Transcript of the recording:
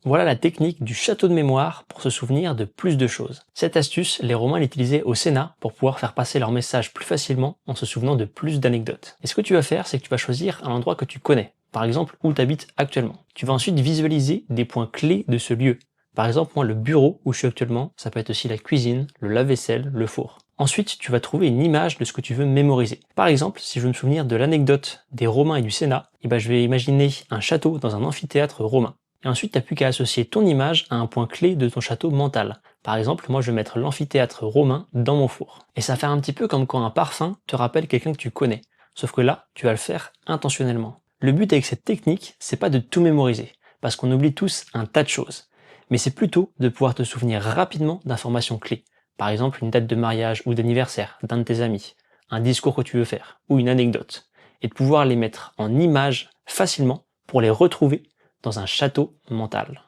Voilà la technique du château de mémoire pour se souvenir de plus de choses. Cette astuce, les Romains l'utilisaient au Sénat pour pouvoir faire passer leur message plus facilement en se souvenant de plus d'anecdotes. Et ce que tu vas faire, c'est que tu vas choisir un endroit que tu connais, par exemple où tu habites actuellement. Tu vas ensuite visualiser des points clés de ce lieu. Par exemple, moi, le bureau où je suis actuellement, ça peut être aussi la cuisine, le lave-vaisselle, le four. Ensuite, tu vas trouver une image de ce que tu veux mémoriser. Par exemple, si je veux me souvenir de l'anecdote des Romains et du Sénat, je vais imaginer un château dans un amphithéâtre romain. Et ensuite, tu n'as plus qu'à associer ton image à un point clé de ton château mental. Par exemple, moi je vais mettre l'amphithéâtre romain dans mon four. Et ça fait un petit peu comme quand un parfum te rappelle quelqu'un que tu connais. Sauf que là, tu vas le faire intentionnellement. Le but avec cette technique, c'est pas de tout mémoriser, parce qu'on oublie tous un tas de choses. Mais c'est plutôt de pouvoir te souvenir rapidement d'informations clés. Par exemple, une date de mariage ou d'anniversaire d'un de tes amis, un discours que tu veux faire, ou une anecdote. Et de pouvoir les mettre en images facilement pour les retrouver dans un château mental.